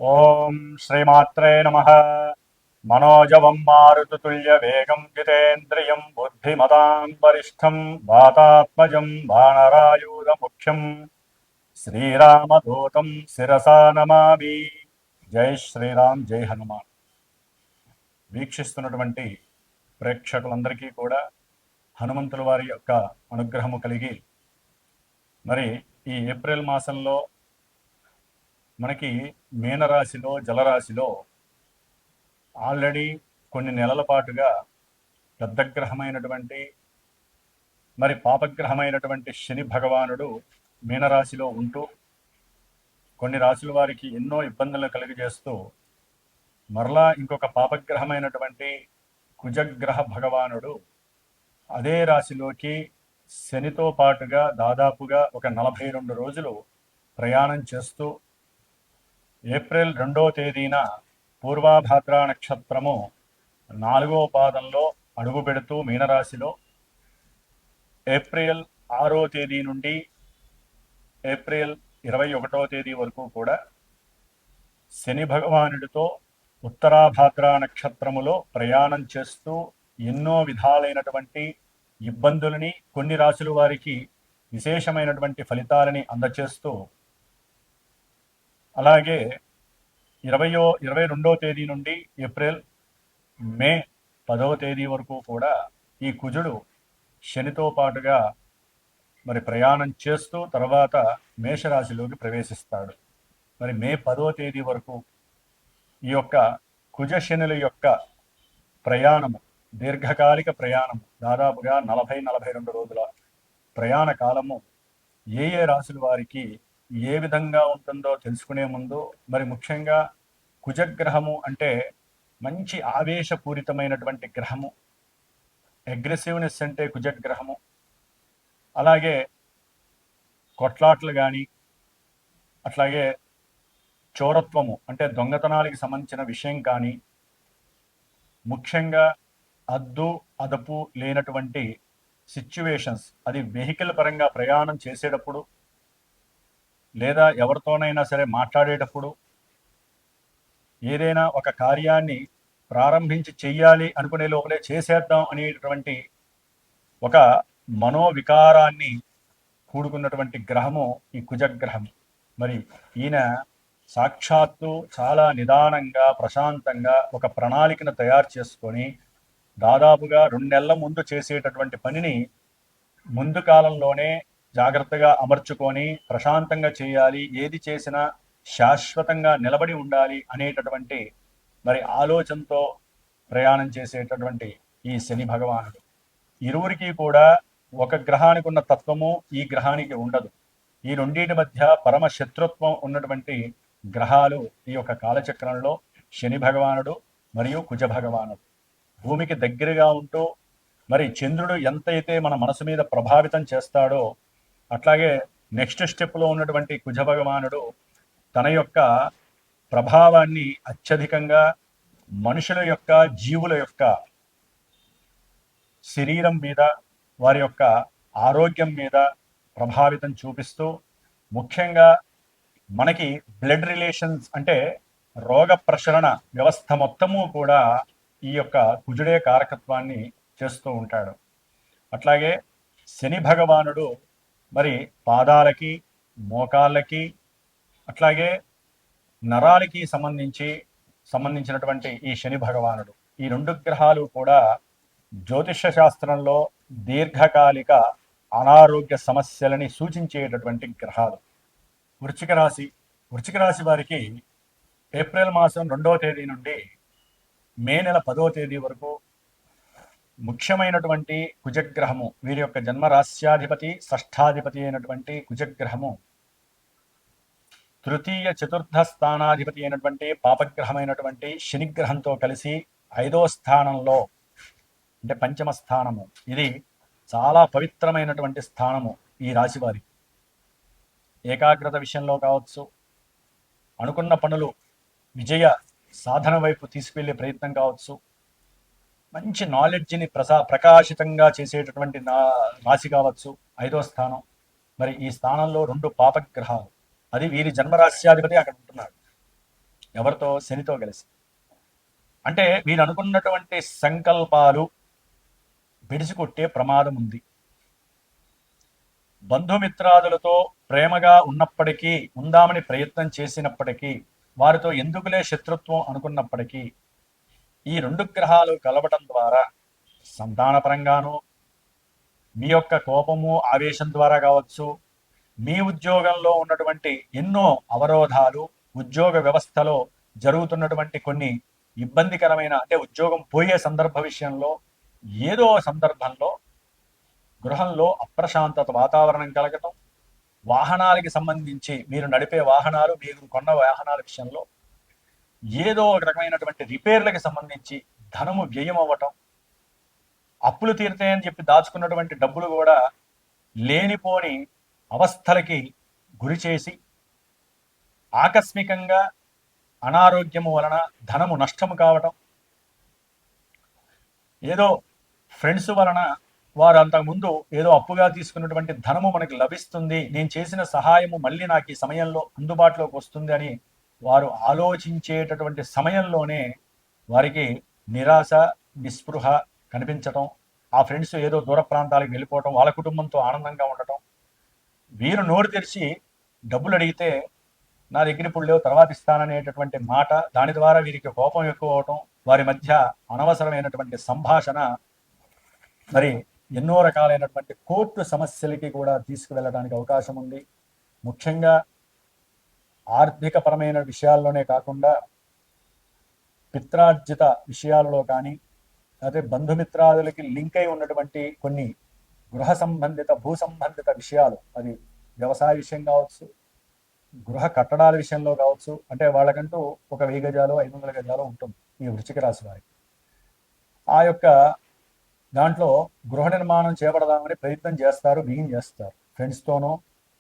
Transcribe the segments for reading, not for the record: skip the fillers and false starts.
ఓం శ్రీమాత్రే నమః. మనోజవం మారుతతుల్యవేగం జితేంద్రియం బుద్ధిమతాం వరిష్టం వాతాత్మజం వానరాయూధముఖ్యం శ్రీరామదూతం శిరసా నమామి. జై శ్రీరామ్, జై హనుమాన్. వీక్షిస్తున్నటువంటి ప్రేక్షకులందరికీ కూడా హనుమంతుల వారి యొక్క అనుగ్రహము కలిగి, మరి ఈ ఏప్రిల్ మాసంలో మనకి మీనరాశిలో జలరాశిలో ఆల్రెడీ కొన్ని నెలల పాటుగా పెద్ద గ్రహమైనటువంటి మరి పాపగ్రహమైనటువంటి శని భగవానుడు మీనరాశిలో ఉంటూ కొన్ని రాశుల వారికి ఎన్నో ఇబ్బందులను కలిగజేస్తూ, మరలా ఇంకొక పాపగ్రహమైనటువంటి కుజగ్రహ భగవానుడు అదే రాశిలోకి శనితో పాటుగా దాదాపుగా ఒక 42 రోజులు ప్రయాణం చేస్తూ ఏప్రిల్ 2వ తేదీన పూర్వాభాద్ర నక్షత్రము 4వ పాదంలో అడుగు పెడుతూ మీనరాశిలో ఏప్రిల్ 6వ తేదీ నుండి ఏప్రిల్ 21వ తేదీ వరకు కూడా శని భగవానుడితో ఉత్తరాభాద్ర నక్షత్రములో ప్రయాణం చేస్తూ ఎన్నో విధాలైనటువంటి ఇబ్బందులని, కొన్ని రాశుల వారికి విశేషమైనటువంటి ఫలితాలని అందచేస్తూ, అలాగే 22వ తేదీ నుండి ఏప్రిల్ మే 10వ తేదీ వరకు కూడా ఈ కుజుడు శనితో పాటుగా మరి ప్రయాణం చేస్తూ తర్వాత మేషరాశిలోకి ప్రవేశిస్తాడు. మరి మే 10వ తేదీ వరకు ఈ యొక్క కుజ శనుల యొక్క ప్రయాణము, దీర్ఘకాలిక ప్రయాణము, దాదాపుగా 40-42 రోజుల ప్రయాణ కాలము ఏ ఏ రాశుల వారికి ఏ విధంగా ఉంటుందో తెలుసుకునే ముందు, మరి ముఖ్యంగా కుజగ్రహము అంటే మంచి ఆవేశపూరితమైనటువంటి గ్రహము, అగ్రెసివ్నెస్ అంటే కుజగ్రహము. అలాగే కొట్లాట్లు కానీ, అట్లాగే చోరత్వము అంటే దొంగతనాలకి సంబంధించిన విషయం కానీ, ముఖ్యంగా అద్దు అదుపు లేనటువంటి సిచ్యువేషన్స్, అది వెహికల్ పరంగా ప్రయాణం చేసేటప్పుడు లేదా ఎవరితోనైనా సరే మాట్లాడేటప్పుడు, ఏదైనా ఒక కార్యాన్ని ప్రారంభించి చెయ్యాలి అనుకునే లోపలే చేసేద్దాం అనేటువంటి ఒక మనోవికారాన్ని కూడుకున్నటువంటి గ్రహము ఈ కుజగ్రహం. మరి ఈయన సాక్షాత్తు చాలా నిదానంగా ప్రశాంతంగా ఒక ప్రణాళికను తయారు చేసుకొని దాదాపుగా 2 నెలల ముందు చేసేటటువంటి పనిని ముందు కాలంలోనే జాగ్రత్తగా అమర్చుకొని ప్రశాంతంగా చేయాలి, ఏది చేసినా శాశ్వతంగా నిలబడి ఉండాలి అనేటటువంటి మరి ఆలోచనతో ప్రయాణం చేసేటటువంటి ఈ శని భగవానుడు. ఇరువురికి కూడా ఒక గ్రహానికి ఉన్న తత్వము ఈ గ్రహానికి ఉండదు. ఈ రెండింటి మధ్య పరమ శత్రుత్వం ఉన్నటువంటి గ్రహాలు ఈ యొక్క కాలచక్రంలో శని భగవానుడు మరియు కుజ భగవానుడు. భూమికి దగ్గరగా ఉంటూ మరి చంద్రుడు ఎంతైతే మన మనసు మీద ప్రభావితం చేస్తాడో, అట్లాగే నెక్స్ట్ స్టెప్లో ఉన్నటువంటి కుజ భగవానుడు తన యొక్క ప్రభావాన్ని అత్యధికంగా మనుషుల యొక్క, జీవుల యొక్క శరీరం మీద, వారి యొక్క ఆరోగ్యం మీద ప్రభావితం చూపిస్తూ, ముఖ్యంగా మనకి బ్లడ్ రిలేషన్స్ అంటే రోగ ప్రసరణ వ్యవస్థ మొత్తము కూడా ఈ యొక్క కుజుడే కారకత్వాన్ని చేస్తూ ఉంటాడు. అట్లాగే శని భగవానుడు మరి పాదాలకి, మోకాళ్ళకి, అట్లాగే నరాలకి సంబంధించినటువంటి ఈ శని భగవానుడు, ఈ 2 గ్రహాలు కూడా జ్యోతిష శాస్త్రంలో దీర్ఘకాలిక అనారోగ్య సమస్యలని సూచించేటటువంటి గ్రహాలు. వృశ్చిక రాశి వారికి ఏప్రిల్ మాసం 2వ తేదీ నుండి మే నెల 10వ తేదీ వరకు ముఖ్యమైనటువంటి కుజగ్రహము, వీరి యొక్క జన్మరాశ్యాధిపతి షష్ఠాధిపతి అయినటువంటి కుజగ్రహము తృతీయ చతుర్థ స్థానాధిపతి అయినటువంటి పాపగ్రహమైనటువంటి శనిగ్రహంతో కలిసి 5వ స్థానంలో అంటే పంచమ స్థానము, ఇది చాలా పవిత్రమైనటువంటి స్థానము ఈ రాశి వారికి. ఏకాగ్రత విషయంలో కావచ్చు, అనుకున్న పనులు విజయ సాధన వైపు తీసుకెళ్లే ప్రయత్నం కావచ్చు, మంచి నాలెడ్జ్ని ప్రకాశితంగా చేసేటటువంటి రాశి కావచ్చు 5వ స్థానం. మరి ఈ స్థానంలో 2 పాపగ్రహాలు, అది వీరి జన్మరాశ్యాధిపతి అక్కడ ఉంటున్నాడు. ఎవరితో? శనితో కలిసి. అంటే వీరు అనుకున్నటువంటి సంకల్పాలు విడిచికొట్టే ప్రమాదం ఉంది. బంధుమిత్రాదులతో ప్రేమగా ఉన్నప్పటికీ, ఉందామని ప్రయత్నం చేసినప్పటికీ, వారితో ఎందుకులే శత్రుత్వం అనుకున్నప్పటికీ, ఈ 2 గ్రహాలు కలవటం ద్వారా సంతానపరంగానూ, మీ యొక్క కోపము ఆవేశం ద్వారా కావచ్చు, మీ ఉద్యోగంలో ఉన్నటువంటి ఎన్నో అవరోధాలు, ఉద్యోగ వ్యవస్థలో జరుగుతున్నటువంటి కొన్ని ఇబ్బందికరమైన, అంటే ఉద్యోగం పోయే సందర్భ విషయంలో, ఏదో సందర్భంలో గృహంలో అప్రశాంతత వాతావరణం కలగటం, వాహనాలకి సంబంధించి మీరు నడిపే వాహనాలు, మీరు కొన్న వాహనాల విషయంలో ఏదో ఒక రకమైనటువంటి రిపేర్లకు సంబంధించి ధనము వ్యయం అవ్వటం, అప్పులు తీరుతాయని చెప్పి దాచుకున్నటువంటి డబ్బులు కూడా లేనిపోని అవస్థలకి గురి చేసి ఆకస్మికంగా అనారోగ్యము వలన ధనము నష్టము కావటం, ఏదో ఫ్రెండ్స్ వలన వారు అంతకుముందు ఏదో అప్పుగా తీసుకున్నటువంటి ధనము మనకి లభిస్తుంది, నేను చేసిన సహాయము మళ్ళీ నాకు ఈ సమయంలో అందుబాటులోకి వస్తుంది అని వారు ఆలోచించేటటువంటి సమయంలోనే వారికి నిరాశ, నిస్పృహ కనిపించటం, ఆ ఫ్రెండ్స్ ఏదో దూర ప్రాంతాలకు వెళ్ళిపోవటం, వాళ్ళ కుటుంబంతో ఆనందంగా ఉండటం, వీరు నోరు తెరిచి డబ్బులు అడిగితే నా దగ్గర ఇప్పుడు లేవు తర్వాత ఇస్తాననేటటువంటి మాట, దాని ద్వారా వీరికి కోపం ఎక్కువ అవటం, వారి మధ్య అనవసరమైనటువంటి సంభాషణ మరి ఎన్నో రకాలైనటువంటి కోర్టు సమస్యలకి కూడా తీసుకువెళ్ళడానికి అవకాశం ఉంది. ముఖ్యంగా ఆర్థికపరమైన విషయాల్లోనే కాకుండా పిత్రార్జిత విషయాలలో కానీ, అదే బంధుమిత్రాదులకి లింక్ అయి ఉన్నటువంటి కొన్ని గృహ సంబంధిత భూ సంబంధిత విషయాలు, అది వ్యవసాయ విషయం కావచ్చు, గృహ కట్టడాల విషయంలో కావచ్చు, అంటే వాళ్ళకంటూ ఒక 1000 గజాలు 500 గజాలు ఉంటుంది ఈ వృశ్చిక రాశి వారికి. ఆ యొక్క దాంట్లో గృహ నిర్మాణం చేపడదామని ప్రయత్నం చేస్తారు, బిగిన్ చేస్తారు, ఫ్రెండ్స్తోనో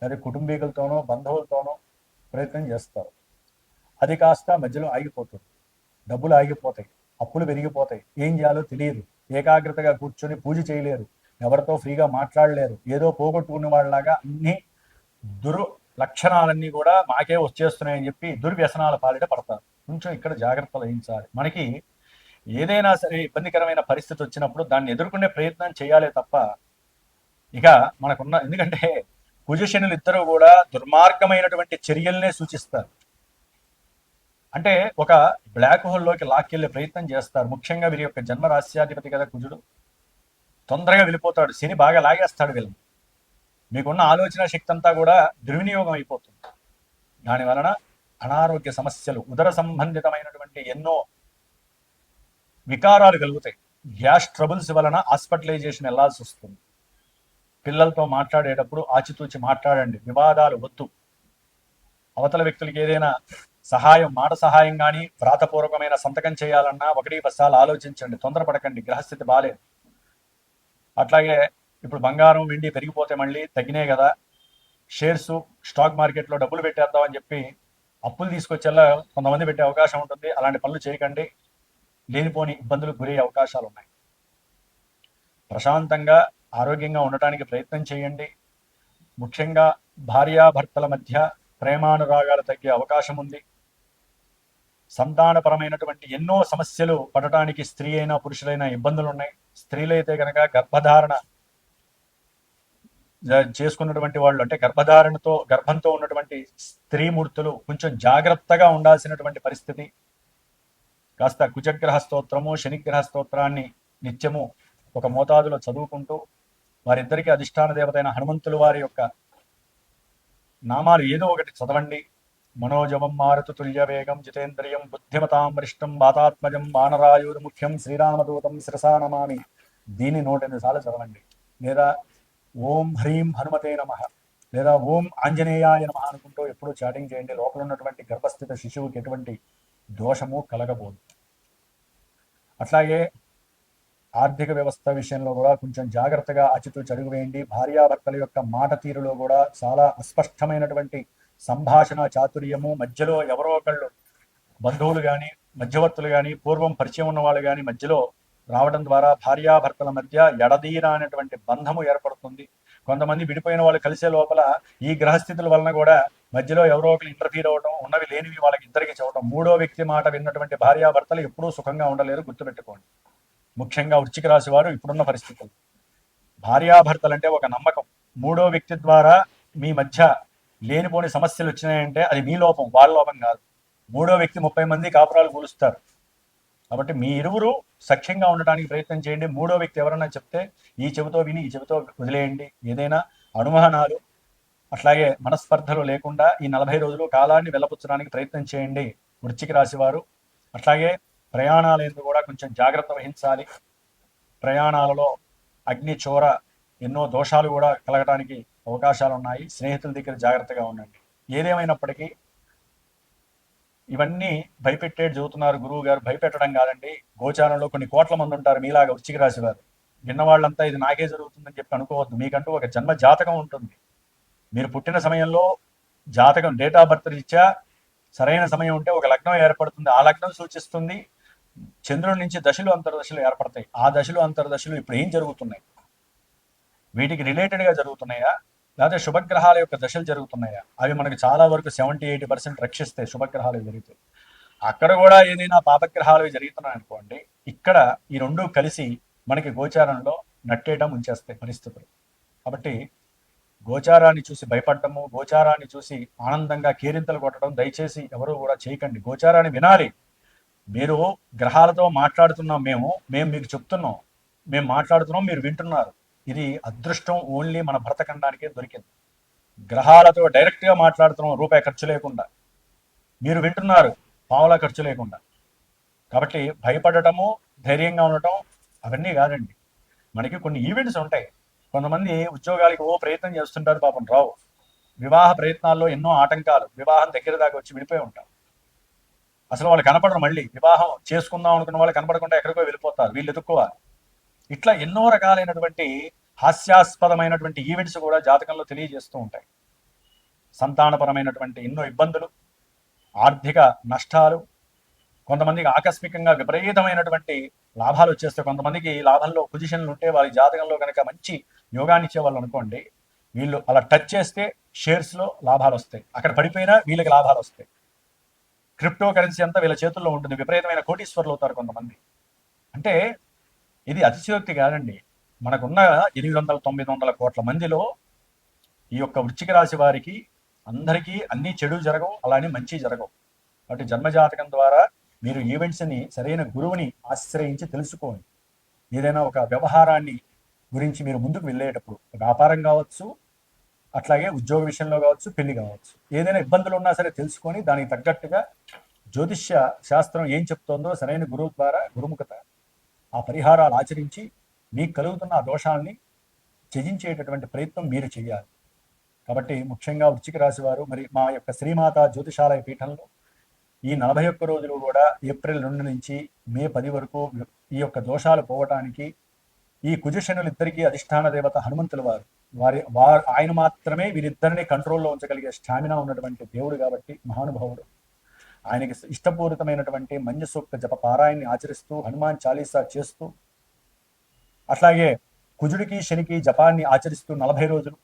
లేదా కుటుంబీకులతోనో బంధువులతోనో ప్రయత్నం చేస్తారు. అది కాస్త మధ్యలో ఆగిపోతుంది, డబ్బులు ఆగిపోతాయి, అప్పులు పెరిగిపోతాయి, ఏం చేయాలో తెలియదు, ఏకాగ్రతగా కూర్చొని పూజ చేయలేరు, ఎవరితో ఫ్రీగా మాట్లాడలేరు, ఏదో పోగొట్టుకునే వాళ్ళలాగా అన్ని లక్షణాలన్నీ కూడా మాకే వచ్చేస్తున్నాయని చెప్పి దుర్వ్యసనాల పాలిట పడతారు. కొంచెం ఇక్కడ జాగ్రత్తలు వహించాలి. మనకి ఏదైనా సరే ఇబ్బందికరమైన పరిస్థితి వచ్చినప్పుడు దాన్ని ఎదుర్కొనే ప్రయత్నం చేయాలి తప్ప, ఇక మనకున్న, ఎందుకంటే కుజశనులు ఇద్దరు కూడా దుర్మార్గమైనటువంటి చర్యలనే సూచిస్తారు. అంటే ఒక బ్లాక్ హోల్లోకి లాక్కెళ్లే ప్రయత్నం చేస్తారు. ముఖ్యంగా వీరి యొక్క జన్మ రాశ్యాధిపతి కదా కుజుడు, తొందరగా వెళ్ళిపోతాడు, శని బాగా లాగేస్తాడు వీళ్ళని. మీకున్న ఆలోచన శక్తి అంతా కూడా దుర్వినియోగం అయిపోతుంది. దాని వలన అనారోగ్య సమస్యలు, ఉదర సంబంధితమైనటువంటి ఎన్నో వికారాలు కలుగుతాయి. గ్యాస్ ట్రబుల్స్ వలన హాస్పిటలైజేషన్ వెళ్లాల్సి వస్తుంది. పిల్లలతో మాట్లాడేటప్పుడు ఆచితూచి మాట్లాడండి, వివాదాలు వద్దు. అవతల వ్యక్తులకి ఏదైనా సహాయం, మాట సహాయం కానీ వ్రాతపూర్వకమైన సంతకం చేయాలన్నా 1-10 సార్లు ఆలోచించండి, తొందరపడకండి, గ్రహస్థితి బాలేదు. అట్లాగే ఇప్పుడు బంగారం వెండి పెరిగిపోతే మళ్ళీ తగ్గినాయి కదా, షేర్స్ స్టాక్ మార్కెట్లో డబ్బులు పెట్టేద్దామని చెప్పి అప్పులు తీసుకొచ్చేలా కొంతమంది పెట్టే అవకాశం ఉంటుంది. అలాంటి పనులు చేయకండి, లేనిపోని ఇబ్బందులకు గురయ్యే అవకాశాలు ఉన్నాయి. ప్రశాంతంగా ఆరోగ్యంగా ఉండటానికి ప్రయత్నం చేయండి. ముఖ్యంగా భార్యాభర్తల మధ్య ప్రేమానురాగాలు తగ్గే అవకాశం ఉంది. సంతానపరమైనటువంటి ఎన్నో సమస్యలు పడటానికి స్త్రీ అయినా పురుషులైనా ఇబ్బందులు ఉన్నాయి. స్త్రీలైతే కనుక గర్భధారణ చేసుకున్నటువంటి వాళ్ళు, అంటే గర్భంతో ఉన్నటువంటి స్త్రీమూర్తులు కొంచెం జాగ్రత్తగా ఉండాల్సినటువంటి పరిస్థితి. కాస్త కుజగ్రహ స్తోత్రము, శనిగ్రహ స్తోత్రాన్ని నిత్యము ఒక మోతాదులో చదువుకుంటూ, వారిద్దరికీ అధిష్టాన దేవతైన హనుమంతుల వారి యొక్క నామాలు ఏదో ఒకటి చదవండి. మనోజవం మారుతు తుల్య వేగం జితేంద్రియం బుద్ధిమతాం వరిష్టం వాతాత్మజం వానరాయుధ ముఖ్యం శ్రీరామదూతం శిరసా నమామి. దీన్ని 108 సార్లు చదవండి. లేదా ఓం హ్రీం హనుమతే నమః, లేదా ఓం ఆంజనేయాయ నమః అనుకుంటూ ఎప్పుడూ చాటింగ్ చేయండి. లోపల ఉన్నటువంటి గర్భస్థిత శిశువుకి ఎటువంటి దోషము కలగబోదు. అట్లాగే ఆర్థిక వ్యవస్థ విషయంలో కూడా కొంచెం జాగ్రత్తగా ఆచితూచి అడుగు వేయండి. భార్యాభర్తల యొక్క మాట తీరులో కూడా చాలా అస్పష్టమైనటువంటి సంభాషణ చాతుర్యము, మధ్యలో ఎవరో ఒకళ్ళు బంధువులు కానీ మధ్యవర్తులు కానీ పూర్వం పరిచయం ఉన్న వాళ్ళు కానీ మధ్యలో రావడం ద్వారా భార్యాభర్తల మధ్య ఎడదీరా అనేటువంటి బంధము ఏర్పడుతుంది. కొంతమంది విడిపోయిన వాళ్ళు కలిసే లోపల ఈ గ్రహస్థితుల వలన కూడా మధ్యలో ఎవరో ఒకరు ఇంటర్ఫీర్ అవ్వడం, ఉన్నవి లేనివి వాళ్ళకి ఇద్దరికి చెప్పడం, మూడో వ్యక్తి మాట విన్నటువంటి భార్యాభర్తలు ఎప్పుడూ సుఖంగా ఉండలేరు, గుర్తుపెట్టుకోండి. ముఖ్యంగా వృశ్చిక రాశి వారు ఇప్పుడున్న పరిస్థితులు, భార్యాభర్తలు అంటే ఒక నమ్మకం, మూడో వ్యక్తి ద్వారా మీ మధ్య లేనిపోని సమస్యలు వచ్చినాయంటే అది మీ లోపం, వాళ్ళ లోపం కాదు. మూడో వ్యక్తి 30 మంది కాపురాలు కూలుస్తారు. కాబట్టి మీ ఇరువురు సఖ్యంగా ఉండడానికి ప్రయత్నం చేయండి. మూడో వ్యక్తి ఎవరన్నా చెప్తే ఈ చెవితో విని ఈ చెవితో వదిలేయండి. ఏదైనా అనుమానాలు అట్లాగే మనస్పర్ధలు లేకుండా ఈ 40 రోజులు కాలాన్ని వెళ్ళపుచ్చడానికి ప్రయత్నం చేయండి వృశ్చిక రాశి వారు. అట్లాగే ప్రయాణాలందు కూడా కొంచెం జాగ్రత్త వహించాలి. ప్రయాణాలలో అగ్ని చోర ఎన్నో దోషాలు కూడా కలగడానికి అవకాశాలు ఉన్నాయి. స్నేహితుల దగ్గర జాగ్రత్తగా ఉండండి. ఏదేమైనప్పటికీ ఇవన్నీ భయపెట్టేది చెబుతున్నారు గురువు గారు. భయపెట్టడం కాదండి. గోచారంలో కొన్ని కోట్ల మంది ఉంటారు మీలాగా వృశ్చిక రాశి వారు. విన్నవాళ్ళంతా ఇది నాకే జరుగుతుందని చెప్పి అనుకోవద్దు. మీకంటూ ఒక జన్మ జాతకం ఉంటుంది. మీరు పుట్టిన సమయంలో జాతకం డేట్ ఆఫ్ బర్త్ రీత్యా సరైన సమయం ఉంటే ఒక లగ్నం ఏర్పడుతుంది. ఆ లగ్నం సూచిస్తుంది చంద్రుడి నుంచి దశలు అంతర్దశలు ఏర్పడతాయి. ఆ దశలు అంతర్దశలు ఇప్పుడు ఏం జరుగుతున్నాయి, వీటికి రిలేటెడ్గా జరుగుతున్నాయా, లేకపోతే శుభగ్రహాల యొక్క దశలు జరుగుతున్నాయా, అవి మనకి చాలా వరకు 70-80% రక్షిస్తాయి శుభగ్రహాలు జరిగితే. అక్కడ కూడా ఏదైనా పాపగ్రహాలు జరుగుతున్నాయి అనుకోండి, ఇక్కడ ఈ రెండు కలిసి మనకి గోచారంలో నట్టేయడం ఉంచేస్తాయి పరిస్థితులు. కాబట్టి గోచారాన్ని చూసి భయపడటము, గోచారాన్ని చూసి ఆనందంగా కేరింతలు కొట్టడం దయచేసి ఎవరు కూడా చేయకండి. గోచారాన్ని వినాలి. మీరు గ్రహాలతో మాట్లాడుతున్నాం, మేము మీకు చెప్తున్నాం, మేము మాట్లాడుతున్నాం, మీరు వింటున్నారు. ఇది అదృష్టం ఓన్లీ మన భరతఖండానికే దొరికింది. గ్రహాలతో డైరెక్ట్గా మాట్లాడుతున్నాం, రూపాయి ఖర్చు లేకుండా. మీరు వింటున్నారు, పావులా ఖర్చు లేకుండా. కాబట్టి భయపడటము, ధైర్యంగా ఉండటం అవన్నీ కాదండి. మనకి కొన్ని ఈవెంట్స్ ఉంటాయి. కొంతమంది ఉద్యోగాలకి ప్రయత్నం చేస్తుంటారు, పాపం రావు. వివాహ ప్రయత్నాల్లో ఎన్నో ఆటంకాలు, వివాహం దగ్గర దాకా వచ్చి విడిపోయి ఉంటారు. అసలు వాళ్ళు కనపడరు. మళ్ళీ వివాహం చేసుకుందాం అనుకున్న వాళ్ళు కనపడకుండా ఎక్కడికో వెళ్ళిపోతారు, వీళ్ళు ఎదుక్కోవాలి. ఇట్లా ఎన్నో రకాలైనటువంటి హాస్యాస్పదమైనటువంటి ఈవెంట్స్ కూడా జాతకంలో తెలియజేస్తూ ఉంటాయి. సంతానపరమైనటువంటి ఎన్నో ఇబ్బందులు, ఆర్థిక నష్టాలు, కొంతమందికి ఆకస్మికంగా విపరీతమైనటువంటి లాభాలు వచ్చేస్తే, కొంతమందికి లాభంలో పొజిషన్లు ఉంటే వాళ్ళ జాతకంలో కనుక మంచి యోగాన్ని ఇచ్చేవాళ్ళు అనుకోండి, వీళ్ళు అలా టచ్ చేస్తే షేర్స్లో లాభాలు వస్తాయి, అక్కడ పడిపోయినా వీళ్ళకి లాభాలు వస్తాయి. క్రిప్టో కరెన్సీ అంతా వీళ్ళ చేతుల్లో ఉంటుంది, విపరీతమైన కోటీశ్వర్లు అవుతారు కొంతమంది. అంటే ఇది అతిశయోక్తి కాదండి. మనకున్న 800-900 కోట్ల మందిలో ఈ యొక్క వృశ్చిక రాశి వారికి అందరికీ అన్ని చెడు జరగవు, అలానే మంచి జరగవు. కాబట్టి జన్మజాతకం ద్వారా మీరు ఈవెంట్స్ని సరైన గురువుని ఆశ్రయించి తెలుసుకోండి. ఏదైనా ఒక వ్యవహారాన్ని గురించి మీరు ముందుకు వెళ్ళేటప్పుడు, వ్యాపారం కావచ్చు, అట్లాగే ఉద్యోగ విషయంలో కావచ్చు, పెళ్లి కావచ్చు, ఏదైనా ఇబ్బందులు ఉన్నా సరే తెలుసుకొని దానికి తగ్గట్టుగా జ్యోతిష్య శాస్త్రం ఏం చెప్తోందో సరైన గురువు ద్వారా గురుముఖత ఆ పరిహారాలు ఆచరించి మీకు కలుగుతున్న ఆ దోషాలని త్యజించేటటువంటి ప్రయత్నం మీరు చేయాలి. కాబట్టి ముఖ్యంగా వృశ్చిక రాశి వారు మరి మా యొక్క శ్రీమాత జ్యోతిషాలయ పీఠంలో ఈ 41 రోజులు కూడా ఏప్రిల్ 2 నుంచి మే 10 వరకు ఈ యొక్క దోషాలు పోవటానికి ఈ కుజశనులిద్దరికీ అధిష్టాన దేవత హనుమంతుల వారు ఆయన మాత్రమే వీరిద్దరిని కంట్రోల్లో ఉంచగలిగే స్టామినా ఉన్నటువంటి దేవుడు కాబట్టి మహానుభావుడు. ఆయనకి ఇష్టపూరితమైనటువంటి మంజ సూక్త జప పారాయణని ఆచరిస్తూ, హనుమాన్ చాలీసా చేస్తూ, అట్లాగే కుజుడికి శనికి జపాన్ని ఆచరిస్తూ 40 రోజులు,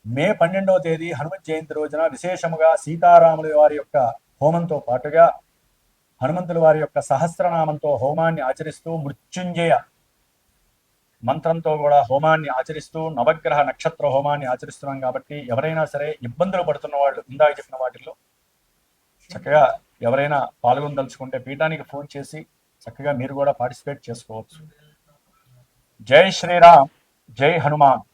మే 12వ తేదీ హనుమత్ జయంతి రోజున విశేషముగా సీతారాముల వారి యొక్క హోమంతో పాటుగా హనుమంతుల వారి యొక్క సహస్రనామంతో హోమాన్ని ఆచరిస్తూ, మృత్యుంజయ మంత్రంతో కూడా హోమాన్ని ఆచరిస్తూ, నవగ్రహ నక్షత్ర హోమాన్ని ఆచరిస్తున్నాం. కాబట్టి ఎవరైనా సరే ఇబ్బందులు పడుతున్న వాళ్ళు ఇందాక చెప్పిన వాటిల్లో చక్కగా ఎవరైనా పాల్గొనదలుచుకుంటే పీఠానికి ఫోన్ చేసి చక్కగా మీరు కూడా పార్టిసిపేట్ చేసుకోవచ్చు. జై శ్రీరామ్, జై హనుమాన్.